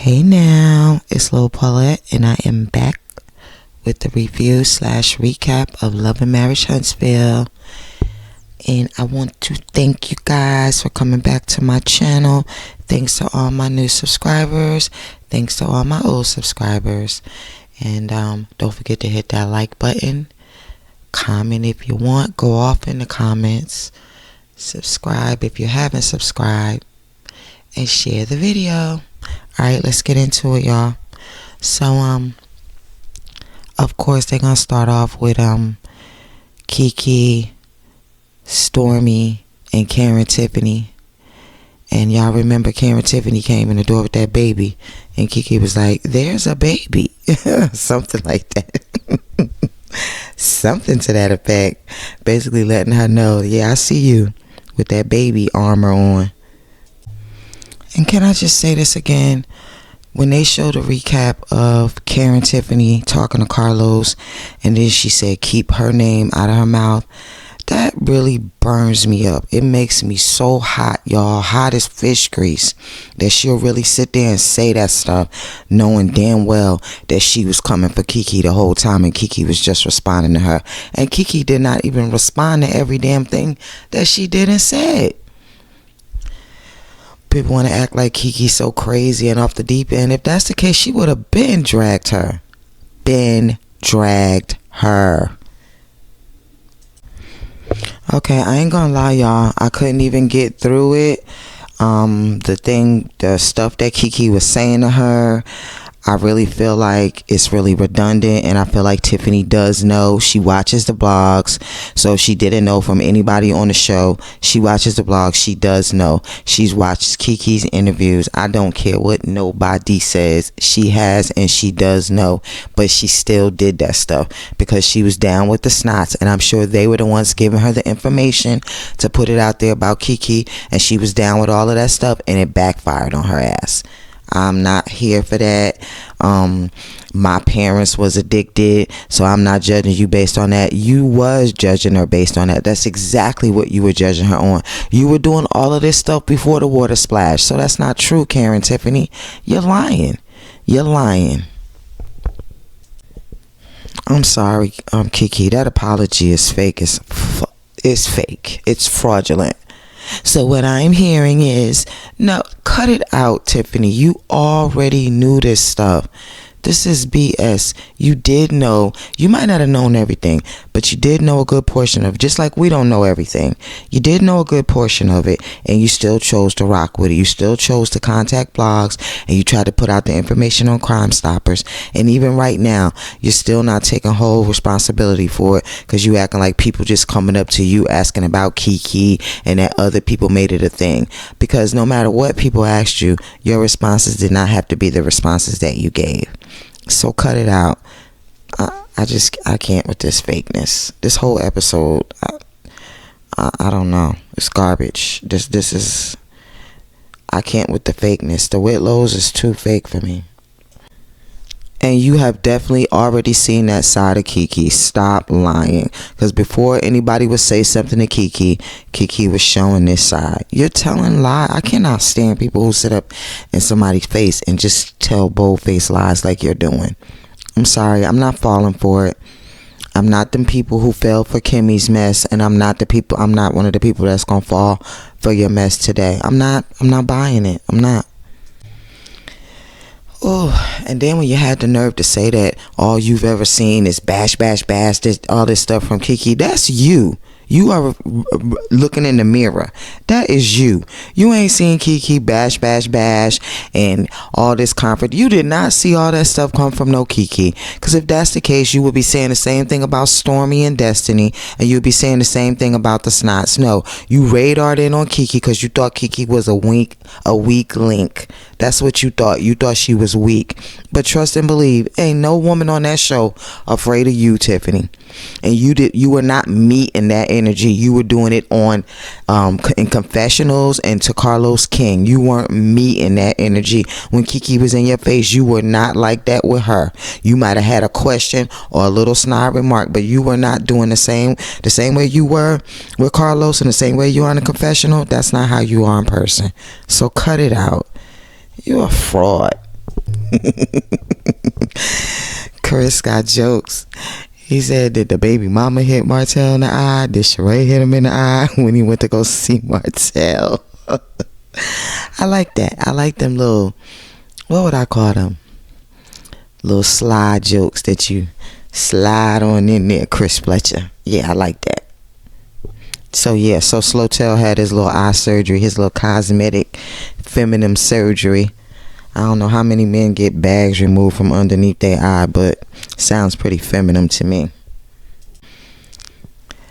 Hey now, it's Lil Paulette, and I am back with the review / recap of Love and Marriage Huntsville. And I want to thank you guys for coming back to my channel. Thanks to all my new subscribers. Thanks to all my old subscribers. And don't forget to hit that like button. Comment if you want. Go off in the comments. Subscribe if you haven't subscribed. And share the video. Alright, let's get into it, y'all. So, of course, they're gonna start off with Kiki, Stormy, and Karen Tiffany. And y'all remember Karen Tiffany came in the door with that baby, and Kiki was like, "There's a baby," something like that. Something to that effect. Basically letting her know, yeah, I see you with that baby armor on. And can I just say this again? When they showed a recap of Karen Tiffany talking to Carlos, and then she said keep her name out of her mouth, that really burns me up. It makes me so hot, y'all, hot as fish grease, that she'll really sit there and say that stuff knowing damn well that she was coming for Kiki the whole time, and Kiki was just responding to her. And Kiki did not even respond to every damn thing that she did and said. People want to act like Kiki's so crazy and off the deep end. If that's the case, she would have been dragged her. Okay, I ain't gonna lie, y'all. I couldn't even get through it. The stuff that Kiki was saying to her, I really feel like it's really redundant, and I feel like Tiffany does know. She watches the blogs, so she didn't know from anybody on the show. She watches the blogs. She does know. She's watched Kiki's interviews. I don't care what nobody says. She has, and she does know, but she still did that stuff because she was down with the snots, and I'm sure they were the ones giving her the information to put it out there about Kiki, and she was down with all of that stuff, and it backfired on her ass. I'm not here for that. My parents was addicted, so I'm not judging you based on that. You was judging her based on that. That's exactly what you were judging her on. You were doing all of this stuff before the water splash, so that's not true, Karen Tiffany. You're lying. You're lying. I'm sorry, Kiki. That apology is fake. It's fake. It's fraudulent. So what I'm hearing is, no, cut it out, Tiffany. You already knew this stuff. This is BS. You did know. You might not have known everything, but you did know a good portion of it. Just like we don't know everything. You did know a good portion of it, and you still chose to rock with it. You still chose to contact blogs, and you tried to put out the information on Crime Stoppers. And even right now, you're still not taking whole responsibility for it, because you acting like people just coming up to you asking about Kiki, and that other people made it a thing. Because no matter what people asked you, your responses did not have to be the responses that you gave. So cut it out. I can't with this fakeness. This whole episode, I don't know. It's garbage. This is, I can't with the fakeness. The Whitlows is too fake for me. And you have definitely already seen that side of Kiki. Stop lying. Because before anybody would say something to Kiki, Kiki was showing this side. You're telling lies. I cannot stand people who sit up in somebody's face and just tell bold-faced lies like you're doing. I'm sorry. I'm not falling for it. I'm not them people who fell for Kimmi's mess, and I'm not one of the people that's gonna fall for your mess today. I'm not buying it. I'm not. Oh, and then when you had the nerve to say that all you've ever seen is bash, all this stuff from Kiki, that's you. You are looking in the mirror. That is you. You ain't seen Kiki bash, and all this comfort. You did not see all that stuff come from no Kiki. Because if that's the case, you would be saying the same thing about Stormy and Destiny, and you'd be saying the same thing about the Snots. No, you radared in on Kiki because you thought Kiki was a weak link. That's what you thought. You thought she was weak. But trust and believe, ain't no woman on that show afraid of you, Tiffany. And you were not meeting that energy. You were doing it on in confessionals and to Carlos King. You weren't meeting that energy when Kiki was in your face. You were not like that with her. You might have had a question or a little snide remark, but you were not doing the same way you were with Carlos and the same way you are in a confessional. That's not how you are in person. So cut it out. You're a fraud. Chris got jokes. He said, did the baby mama hit Martell in the eye? Did Sheree hit him in the eye when he went to go see Martell? I like that. I like them little, what would I call them? Little slide jokes that you slide on in there, Chris Fletcher. Yeah, I like that. So yeah, so Slowtail had his little eye surgery, his little cosmetic feminine surgery. I don't know how many men get bags removed from underneath their eye, but sounds pretty feminine to me.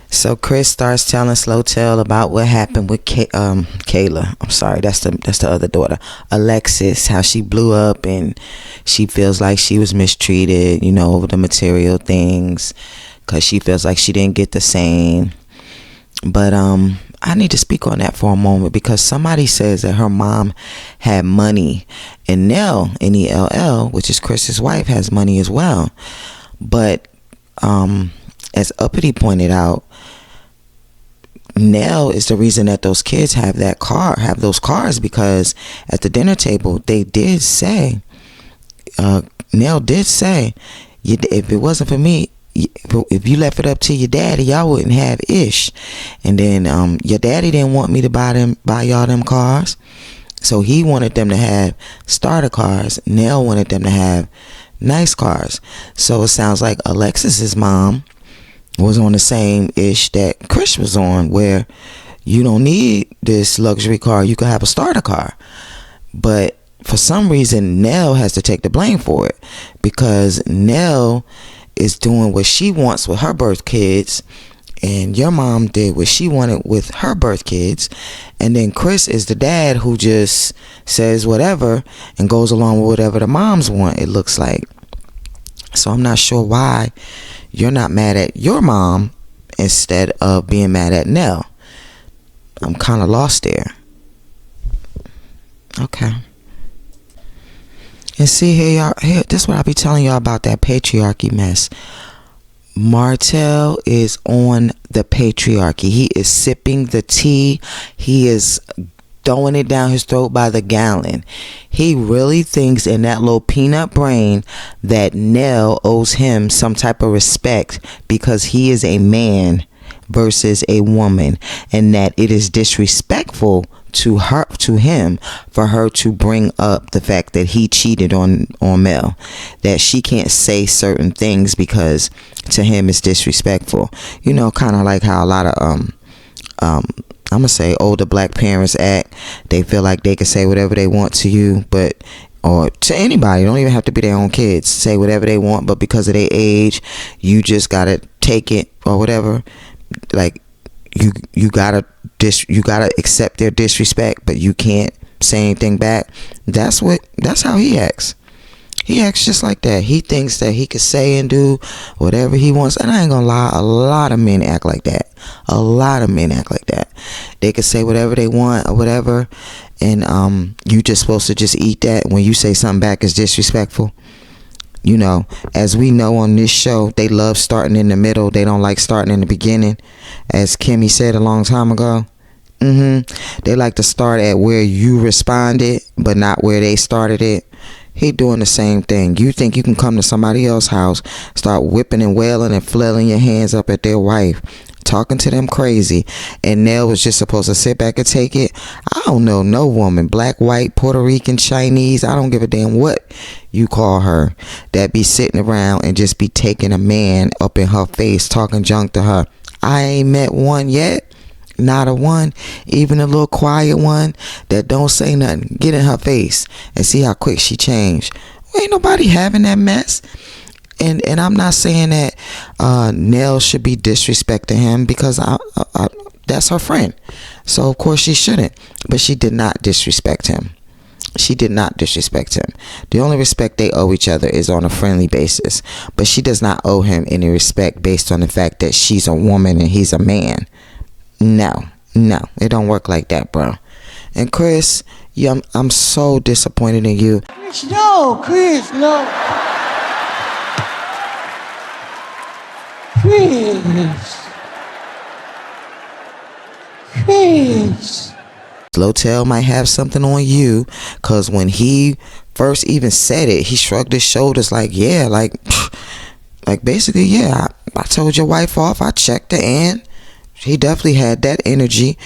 So Chris starts telling Slowtail about what happened with Kayla. I'm sorry, that's the other daughter, Alexis. How she blew up and she feels like she was mistreated, you know, over the material things, because she feels like she didn't get the same. But I need to speak on that for a moment, because somebody says that her mom had money, and Nell, Nell, which is Chris's wife, has money as well. But as Uppity pointed out, Nell is the reason that those kids have those cars, because at the dinner table they did say, Nell did say, if it wasn't for me, if you left it up to your daddy, y'all wouldn't have Ish. And then your daddy didn't want me to buy y'all them cars, so he wanted them to have starter cars. Nell wanted them to have nice cars. So it sounds like Alexis's mom was on the same ish that Chris was on, where you don't need this luxury car, you could have a starter car. But for some reason Nell has to take the blame for it, because Nell is doing what she wants with her birth kids, and your mom did what she wanted with her birth kids, and then Chris is the dad who just says whatever and goes along with whatever the moms want, it looks like. So I'm not sure why you're not mad at your mom instead of being mad at Nell. I'm kind of lost there. Okay. And see, here, this is what I'll be telling y'all about that patriarchy mess. Martell is on the patriarchy. He is sipping the tea. He is throwing it down his throat by the gallon. He really thinks in that little peanut brain that Nell owes him some type of respect because he is a man versus a woman, and that it is disrespectful to him for her to bring up the fact that he cheated on Mel, that she can't say certain things because to him it's disrespectful. You know, kind of like how a lot of I'm gonna say older black parents act. They feel like they can say whatever they want to you, but or to anybody, don't even have to be their own kids, say whatever they want, but because of their age you just gotta take it or whatever. Like you gotta accept their disrespect, but you can't say anything back. That's how he acts. He acts just like that. He thinks that he could say and do whatever he wants. And I ain't gonna lie, a lot of men act like that. A lot of men act like that. They could say whatever they want or whatever, and you just supposed to just eat that. When you say something back is disrespectful. You know, as we know on this show, they love starting in the middle. They don't like starting in the beginning. As Kimmi said a long time ago, they like to start at where you responded, but not where they started it. He doing the same thing. You think you can come to somebody else's house, start whipping and wailing and flailing your hands up at their wife, talking to them crazy, and Nell was just supposed to sit back and take it? I don't know no woman, black, white, Puerto Rican, Chinese, I don't give a damn what you call her, that be sitting around and just be taking a man up in her face, talking junk to her. I ain't met one yet. Not a one, even a little quiet one that don't say nothing. Get in her face and see how quick she changed. Ain't nobody having that mess. And I'm not saying that Nell should be disrespecting him, because I that's her friend. So of course she shouldn't. But she did not disrespect him. She did not disrespect him. The only respect they owe each other is on a friendly basis. But she does not owe him any respect based on the fact that she's a woman and he's a man. No, it don't work like that, bro. And Chris, I'm so disappointed in you. Chris, no. Chris. Slotel might have something on you, because when he first even said it, he shrugged his shoulders like, yeah, like basically, yeah, I told your wife off, I checked her, and he definitely had that energy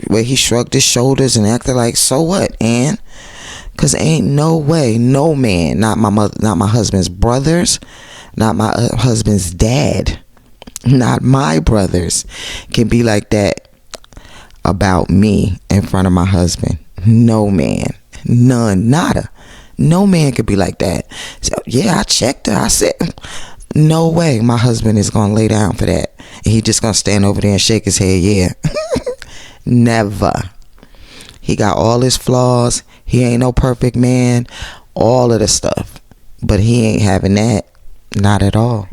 where he shrugged his shoulders and acted like, so what, and because ain't no way, no man, not my mother, not my husband's brothers, not my husband's dad, not my brothers, can be like that about me in front of my husband. No man, none, nada. No man could be like that. So yeah, I checked her. I said, no way my husband is gonna lay down for that, and he just gonna stand over there and shake his head. Yeah. Never. He got all his flaws. He ain't no perfect man, all of the stuff, but he ain't having that. Not at all.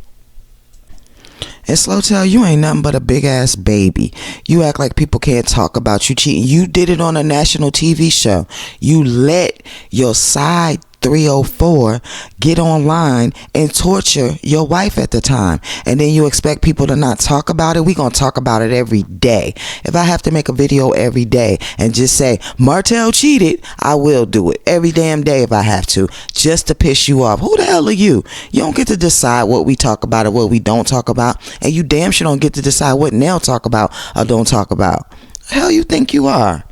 And Slotel, you ain't nothing but a big ass baby. You act like people can't talk about you cheating. You did it on a national TV show. You let your side 304 get online and torture your wife at the time, and then you expect people to not talk about it. We gonna talk about it every day. If I have to make a video every day and just say Martell cheated, I will do it every damn day if I have to, just to piss you off. Who the hell are you? You don't get to decide what we talk about or what we don't talk about, and you damn sure don't get to decide what Nell talk about or don't talk about. Hell you think you are?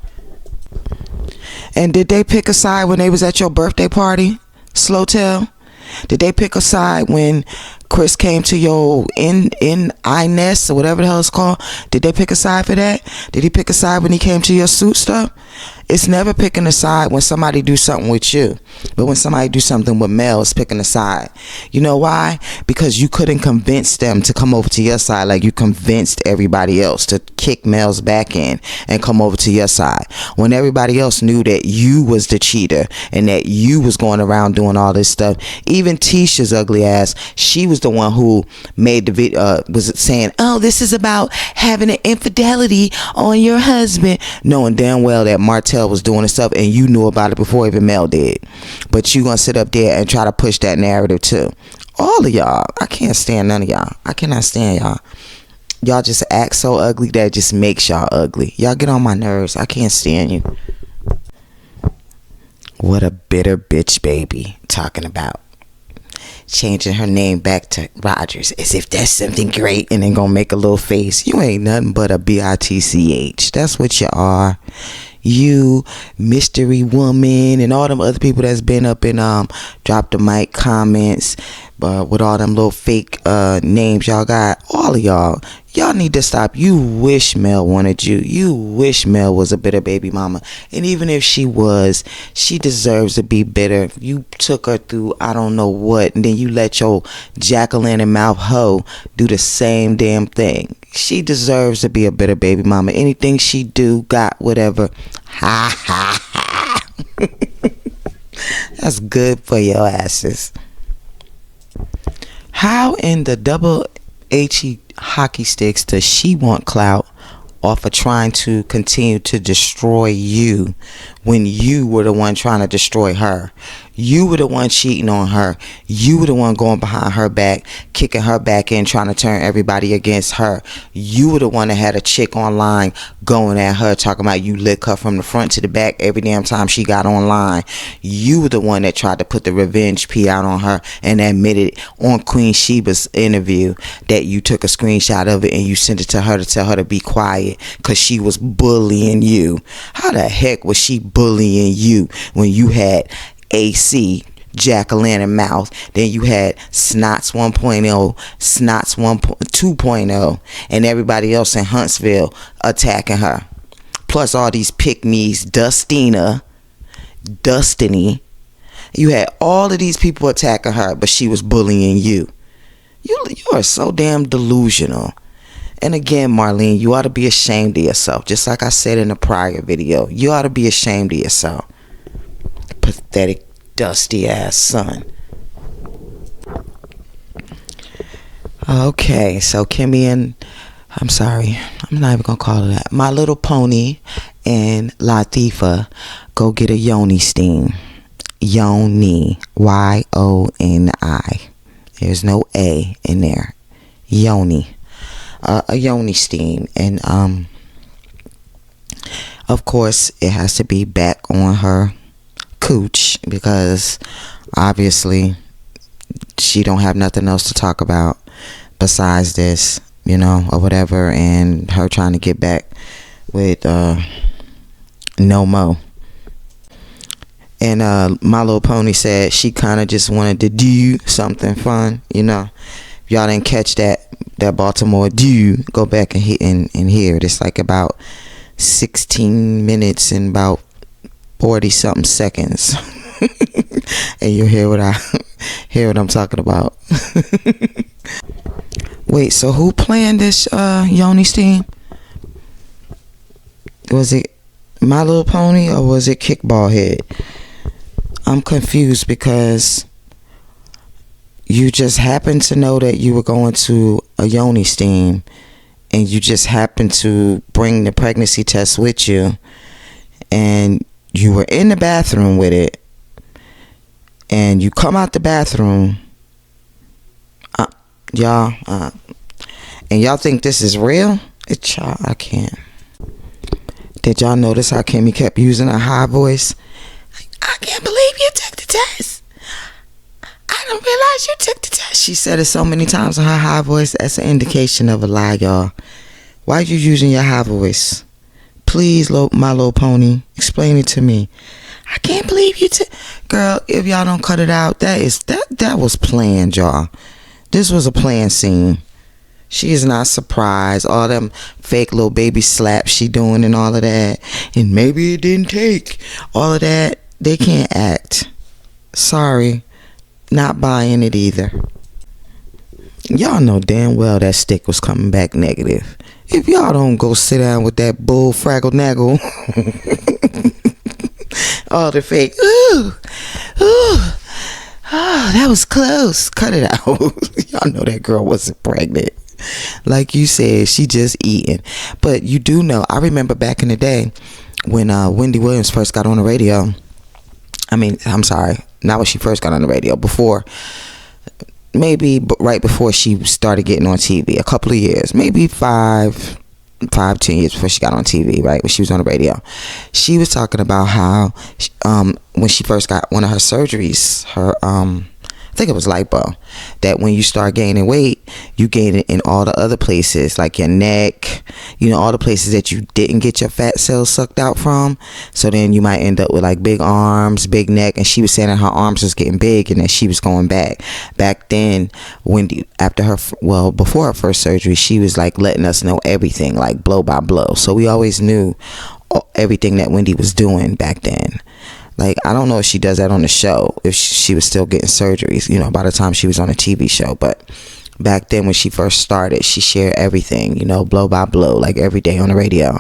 And did they pick a side when they was at your birthday party, Slotel? Did they pick a side when Chris came to your nest or whatever the hell it's called? Did they pick a side for that? Did he pick a side when he came to your suit stuff? It's never picking a side when somebody do something with you. But when somebody do something with Mel, it's picking a side. You know why? Because you couldn't convince them to come over to your side like you convinced everybody else to kick Mel's back in and come over to your side. When everybody else knew that you was the cheater and that you was going around doing all this stuff. Even Tisha's ugly ass, she was the one who made the video, was saying, oh, this is about having an infidelity on your husband, knowing damn well that Martell was doing this stuff and you knew about it before even Mel did. But you gonna sit up there and try to push that narrative too. All of y'all, I can't stand none of y'all. I cannot stand y'all. Y'all just act so ugly that it just makes y'all ugly. Y'all get on my nerves. I can't stand you. What a bitter bitch baby talking about changing her name back to Rogers as if that's something great, and then gonna make a little face. You ain't nothing but a bitch. That's what you are. You, mystery woman, and all them other people that's been up in drop the mic comments with all them little fake names y'all got. All of y'all need to stop. You wish Mel wanted you. You wish Mel was a bitter baby mama. And even if she was, she deserves to be bitter. You took her through I don't know what, and then you let your jack-o'-lantern-mouth hoe do the same damn thing. She deserves to be a bitter baby mama. Anything she do, got, whatever. Ha ha ha. That's good for your asses. How in the double HE hockey sticks does she want clout off of trying to continue to destroy you when you were the one trying to destroy her? You were the one cheating on her. You were the one going behind her back, kicking her back in, trying to turn everybody against her. You were the one that had a chick online going at her, talking about you lick her from the front to the back every damn time she got online. You were the one that tried to put the revenge pee out on her and admitted on Queen Sheba's interview that you took a screenshot of it and you sent it to her to tell her to be quiet because she was bullying you. How the heck was she bullying you when you had AC, jack-o'-lantern mouth, then you had Snots 1.0, Snots 2.0, and everybody else in Huntsville attacking her, plus all these pick-me's, Destiny. You had all of these people attacking her, but she was bullying you. You are so damn delusional. And again, Marlene, you ought to be ashamed of yourself. Just like I said in the prior video, you ought to be ashamed of yourself. Pathetic, dusty ass son. Okay, so Kimmy and I'm not even gonna call her that. My Little Pony and Latifah go get a yoni steam. Yoni, Y-O-N-I. There's no A in there. Yoni, a yoni steam, and Of course, it has to be back on her cooch because obviously she don't have nothing else to talk about besides this, you know, or whatever, and her trying to get back with no mo. And My Little Pony said she kind of just wanted to do something fun, you know. If y'all didn't catch that Baltimore do, go back and hear it. It's like about 16 minutes and about 40 something seconds. And you'll hear what I'm talking about. Wait, so who planned this Yoni's team? Was it My Little Pony or was it Kickball Head? I'm confused because you just happened to know that you were going to a Yoni steam and you just happened to bring the pregnancy test with you and you were in the bathroom with it and you come out the bathroom, y'all, and y'all think this is real? I can't. Did y'all notice how Kimmi kept using a high voice? I can't believe you took the test. I don't realize you took the test. She said it so many times in her high voice. That's an indication of a lie, y'all. Why are you using your high voice? Please, My Little Pony, explain it to me. I can't believe you took... Girl, if y'all don't cut it out, that was planned, y'all. This was a planned scene. She is not surprised. All them fake little baby slaps she doing and all of that. And maybe it didn't take. All of that. They can't act. Sorry. Not buying it either. Y'all know damn well that stick was coming back negative. If y'all don't go sit down with that bull fraggle naggle. All the fake. Ooh. Oh, that was close. Cut it out. Y'all know that girl wasn't pregnant. Like you said, she just eating. But you do know, I remember back in the day when Wendy Williams first got on the radio. I'm sorry, not when she first got on the radio, before, maybe right before she started getting on TV, a couple of years, maybe 10 years before she got on TV, right, when she was on the radio. She was talking about how when she first got one of her surgeries, I think it was lipo, that when you start gaining weight, you gain it in all the other places, like your neck, you know, all the places that you didn't get your fat cells sucked out from. So then you might end up with like big arms, big neck. And she was saying that her arms was getting big and that she was going back. Back then, Wendy, before her first surgery, she was like letting us know everything, like blow by blow. So we always knew everything that Wendy was doing back then. Like, I don't know if she does that on the show, if she was still getting surgeries, you know, by the time she was on a TV show. But back then when she first started, she shared everything, you know, blow by blow, like every day on the radio.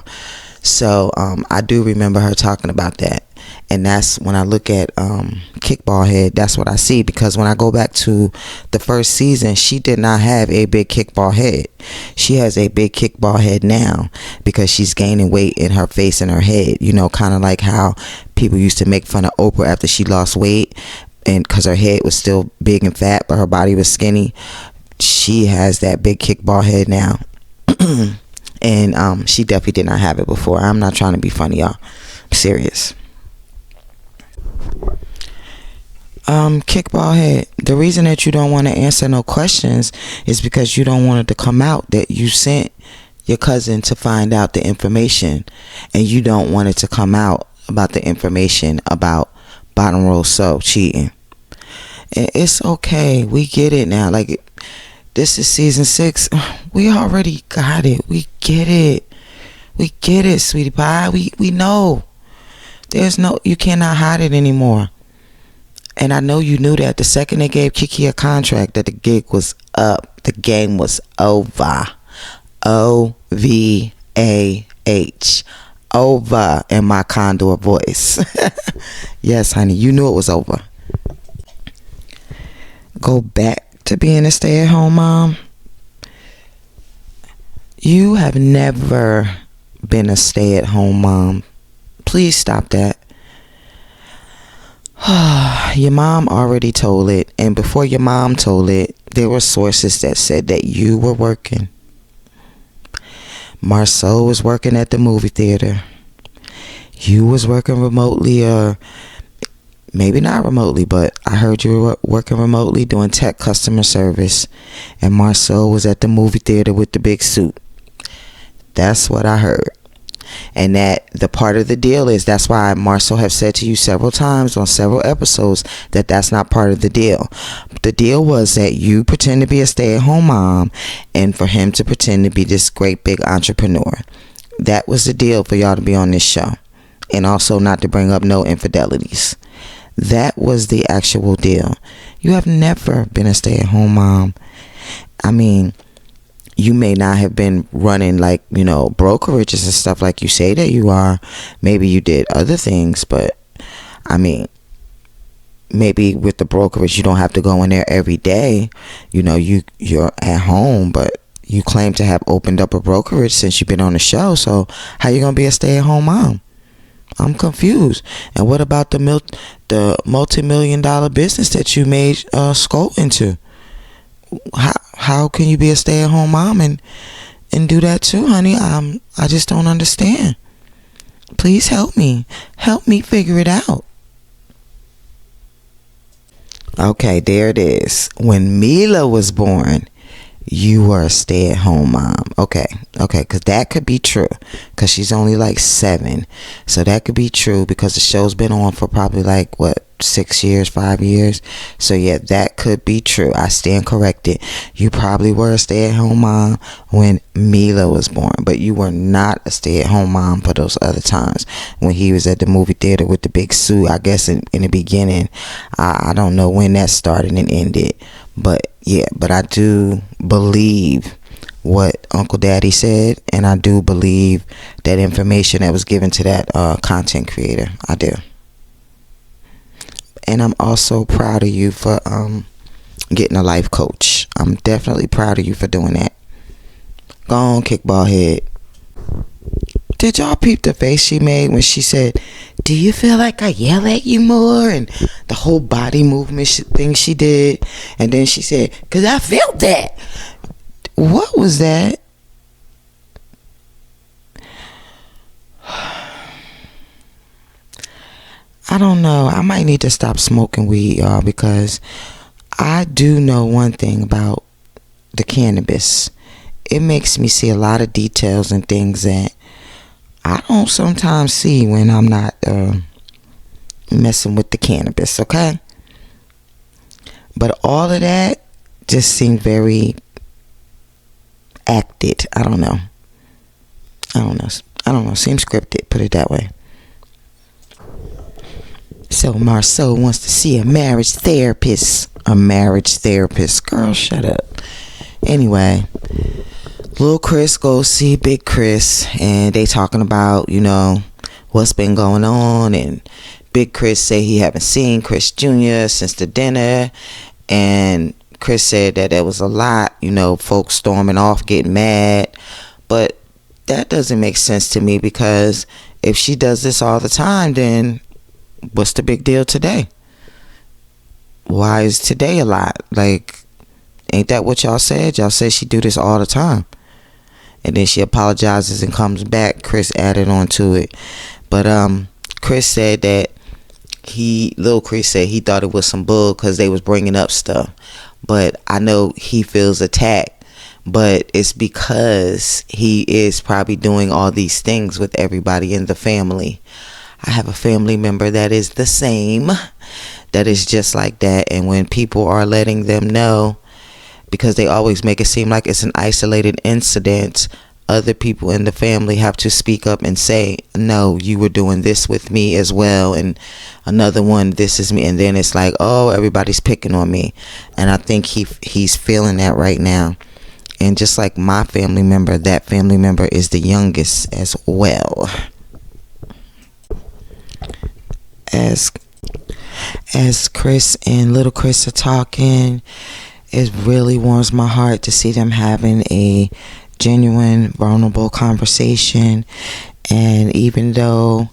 So I do remember her talking about that. And that's when I look at Kickball Head, that's what I see. Because when I go back to the first season, she did not have a big kickball head. She has a big kickball head now because she's gaining weight in her face and her head. You know, kind of like how people used to make fun of Oprah after she lost weight, and because her head was still big and fat, but her body was skinny. She has that big kickball head now. And she definitely did not have it before. I'm not trying to be funny, y'all. I'm serious. Kickball Head, the reason that you don't want to answer no questions is because you don't want it to come out that you sent your cousin to find out the information, and you don't want it to come out about the information about Bottom Row So cheating. It's okay, we get it now. Like, this is season 6. We already got it. We get it, sweetie pie. We know. You cannot hide it anymore. And I know you knew that the second they gave Kiki a contract, that the gig was up. The game was over. OVAH. Over in my condor voice. Yes, honey, you knew it was over. Go back to being a stay-at-home mom. You have never been a stay-at-home mom. Please stop that. Your mom already told it, and before your mom told it, there were sources that said that you were working. Marsau was working at the movie theater. you was working remotely, or maybe not remotely, but I heard you were working remotely doing tech customer service, and Marsau was at the movie theater with the big suit. That's what I heard. And that the part of the deal is, that's why Marsau have said to you several times on several episodes that that's not part of the deal. The deal was that you pretend to be a stay-at-home mom, and for him to pretend to be this great big entrepreneur. That was the deal for y'all to be on this show, and also not to bring up no infidelities. That was the actual deal. You have never been a stay-at-home mom. I mean, you may not have been running like, brokerages and stuff like you say that you are. Maybe you did other things, but I mean, maybe with the brokerage you don't have to go in there every day. You're at home, but you claim to have opened up a brokerage since you've been on the show. So how you gonna be a stay-at-home mom? I'm confused. And what about the multi-million-dollar business that you made Holt into? How can you be a stay-at-home mom and do that too, honey? I just don't understand. Please help me figure it out. Okay, there it is. When Mila was born, you were a stay-at-home mom. Okay, because that could be true, because she's only like 7, so that could be true, because the show's been on for probably like 6 years, 5 years. So yeah, that could be true. I stand corrected. You probably were a stay-at-home mom when Mila was born, but you were not a stay-at-home mom for those other times when he was at the movie theater with the big suit. I guess in the beginning, I don't know when that started and ended, but yeah, but I do believe what Uncle Daddy said, and I do believe that information that was given to that content creator. I do. And I'm also proud of you for getting a life coach. I'm definitely proud of you for doing that. Go on, kickball head. Did y'all peep the face she made when she said, "Do you feel like I yell at you more?" And the whole body movement thing she did. And then she said, "'Cause I felt that." What was that? I don't know. I might need to stop smoking weed, y'all, because I do know one thing about the cannabis. It makes me see a lot of details and things that I don't sometimes see when I'm not messing with the cannabis, okay? But all of that just seemed very acted. I don't know. Seems scripted, put it that way. So Marsau wants to see a marriage therapist. Girl, shut up. Anyway, little Chris goes see Big Chris, and they talking about, what's been going on. And Big Chris say he haven't seen Chris Jr. since the dinner. And Chris said that there was a lot, folks storming off, getting mad. But that doesn't make sense to me, because if she does this all the time, then what's the big deal today? Why is today a lot? Like, ain't that what y'all said? Y'all said she do this all the time. And then she apologizes and comes back. Chris added on to it. But Chris said that little Chris said he thought it was some bull because they was bringing up stuff. But I know he feels attacked. But it's because he is probably doing all these things with everybody in the family. I have a family member that is the same, that is just like that. And when people are letting them know, because they always make it seem like it's an isolated incident, other people in the family have to speak up and say, "No, you were doing this with me as well." And another one, "This is me." And then it's like, oh, everybody's picking on me. And I think he's feeling that right now. And just like my family member, that family member is the youngest as well. As Chris and little Chris are talking, it really warms my heart to see them having a genuine, vulnerable conversation. And even though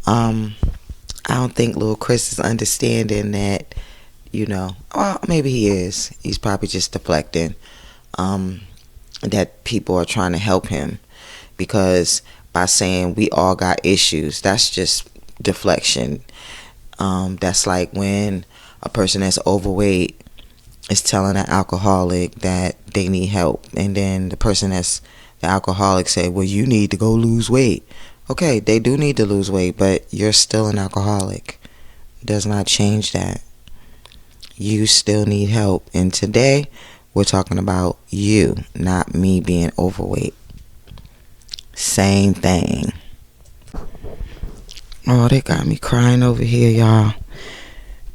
I don't think little Chris is understanding that, well, maybe he is. He's probably just deflecting, that people are trying to help him, because by saying we all got issues. That's just deflection. That's like when a person that's overweight is telling an alcoholic that they need help, and then the person that's the alcoholic say, well, you need to go lose weight. Okay, they do need to lose weight, but you're still an alcoholic. Does not change that. You still need help. And today we're talking about you, not me being overweight. Same thing. Oh, they got me crying over here, y'all.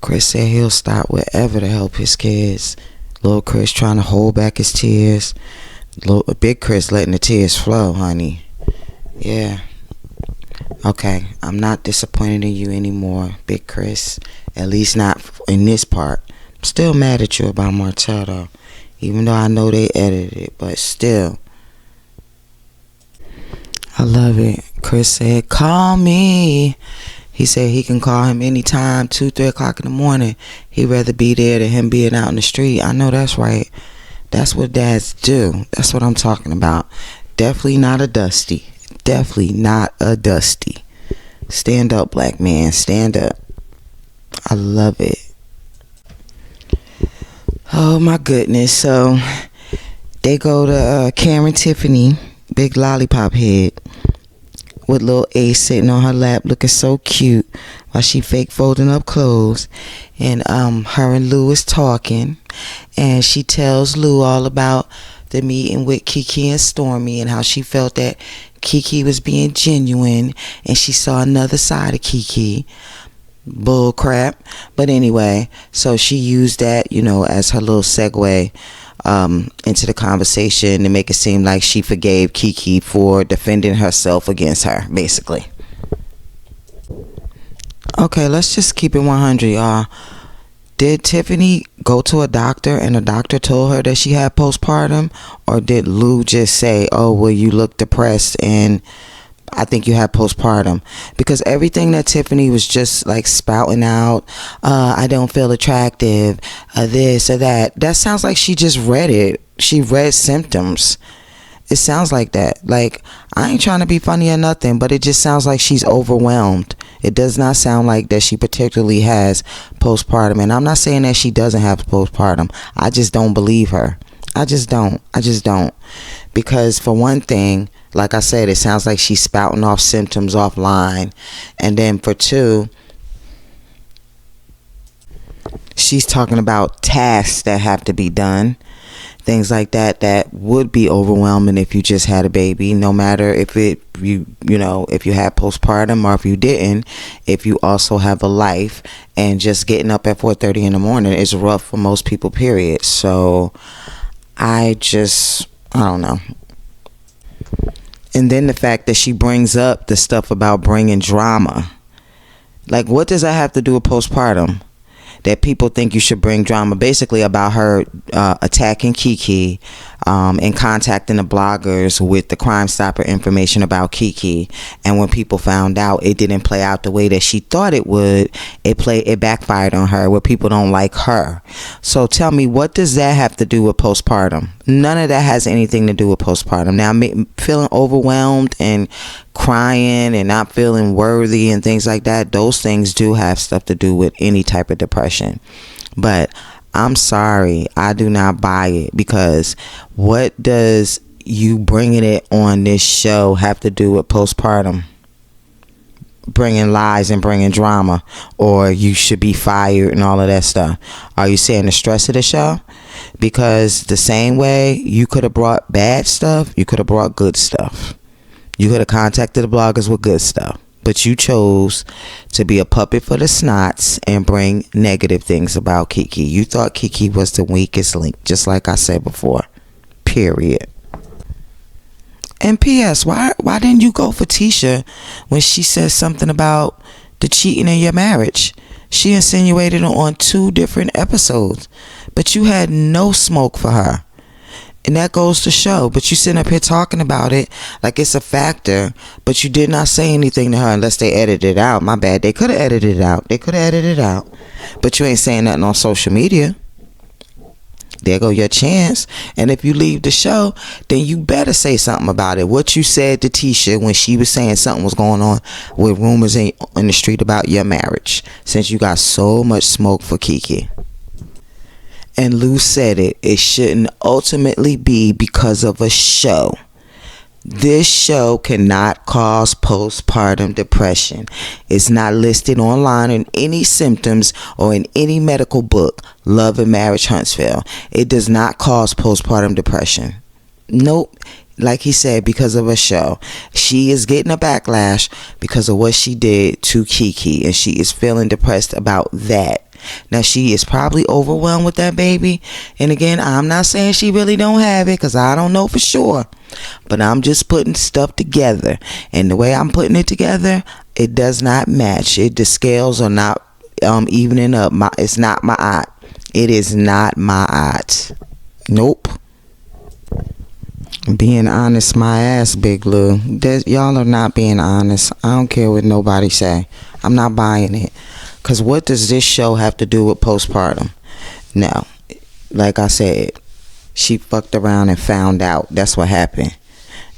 Chris said he'll stop whatever to help his kids. Little Chris trying to hold back his tears. Big Chris letting the tears flow, honey. Yeah. Okay, I'm not disappointed in you anymore, Big Chris. At least not in this part. I'm still mad at you about Martell, though. Even though I know they edited it, but still. I love it. Chris said, call me. He said he can call him anytime, 2, 3 o'clock in the morning. He'd rather be there than him being out in the street. I know that's right. That's what dads do. That's what I'm talking about. Definitely not a Dusty. Definitely not a Dusty. Stand up, black man. Stand up. I love it. Oh my goodness. So they go to Karen Tiffany, big lollipop head, with little Ace sitting on her lap looking so cute while she fake folding up clothes. And her and Lou is talking, and she tells Lou all about the meeting with Kiki and Stormy and how she felt that Kiki was being genuine and she saw another side of Kiki. Bull crap. But anyway, so she used that, as her little segue into the conversation to make it seem like she forgave Kiki for defending herself against her, basically. Okay, let's just keep it 100, y'all. Did Tiffany go to a doctor and the doctor told her that she had postpartum? Or did Lou just say, oh, well, you look depressed and I think you had postpartum? Because everything that Tiffany was just like spouting out, I don't feel attractive, this or that sounds like she just read it. She read symptoms. It sounds like that. Like, I ain't trying to be funny or nothing, but it just sounds like she's overwhelmed. It does not sound like that she particularly has postpartum. And I'm not saying that she doesn't have postpartum. I just don't believe her. I just don't. Because for one thing, like I said, it sounds like she's spouting off symptoms offline. And then for two, she's talking about tasks that have to be done. Things like that would be overwhelming if you just had a baby, no matter if if you had postpartum or if you didn't. If you also have a life, and just getting up at 4:30 in the morning is rough for most people, period. So I don't know. And then the fact that she brings up the stuff about bringing drama. Like, what does that have to do with postpartum? That people think you should bring drama, basically about her attacking Kiki and contacting the bloggers with the Crime Stopper information about Kiki. And when people found out it didn't play out the way that she thought it would, it backfired on her, where people don't like her. So tell me, what does that have to do with postpartum? None of that has anything to do with postpartum. Now, feeling overwhelmed and crying and not feeling worthy and things like that, those things do have stuff to do with any type of depression. But I'm sorry, I do not buy it, because what does you bringing it on this show have to do with postpartum? Bringing lies and bringing drama, or you should be fired and all of that stuff. Are you saying the stress of the show? Because the same way you could have brought bad stuff, you could have brought good stuff. You could have contacted the bloggers with good stuff, but you chose to be a puppet for the snots and bring negative things about Kiki. You thought Kiki was the weakest link, just like I said before. Period. And P.S., why didn't you go for Tisha when she said something about the cheating in your marriage? She insinuated it on 2 different episodes, but you had no smoke for her. And that goes to show. But you sitting up here talking about it like it's a factor, but you did not say anything to her unless they edited it out. My bad. They could have edited it out. But you ain't saying nothing on social media. there go your chance. And if you leave the show, then you better say something about it. What you said to Tisha when she was saying something was going on with rumors in the street about your marriage, since you got so much smoke for Kiki. And Lou said it shouldn't ultimately be because of a show. This show cannot cause postpartum depression. It's not listed online in any symptoms or in any medical book. Love and Marriage Huntsville. It does not cause postpartum depression. Nope. Like he said, because of a show. She is getting a backlash because of what she did to Kiki, and she is feeling depressed about that. Now, she is probably overwhelmed with that baby. And again, I'm not saying she really don't have it, because I don't know for sure. But I'm just putting stuff together. And the way I'm putting it together, it does not match. The scales are not evening up. It's not my eye. It is not my eye. Nope. Being honest, my ass, Big Lou. Y'all are not being honest. I don't care what nobody say. I'm not buying it. Because what does this show have to do with postpartum? Now, like I said, she fucked around and found out. That's what happened.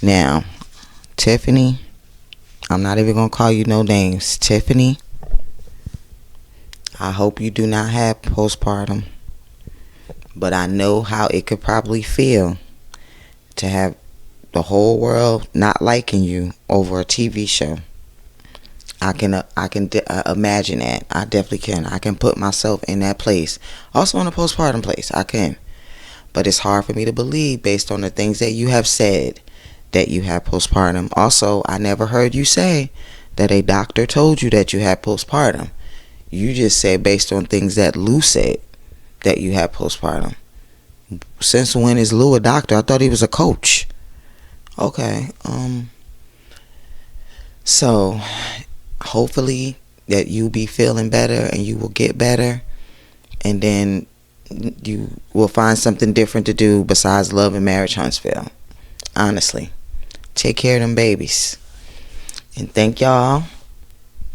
Now, Tiffany, I'm not even going to call you no names. Tiffany, I hope you do not have postpartum. But I know how it could probably feel to have the whole world not liking you over a TV show. I can imagine that. I definitely can. I can put myself in that place. Also in a postpartum place, I can. But it's hard for me to believe based on the things that you have said that you have postpartum. Also, I never heard you say that a doctor told you that you had postpartum. You just said based on things that Lou said that you had postpartum. Since when is Lou a doctor? I thought he was a coach. Okay. So hopefully that you be feeling better and you will get better, and then you will find something different to do besides Love and Marriage Huntsville. Honestly, take care of them babies. And thank y'all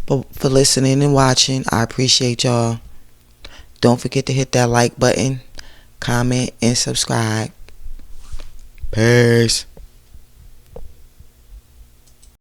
for listening and watching. I appreciate y'all. Don't forget to hit that like button, comment, and subscribe. Peace.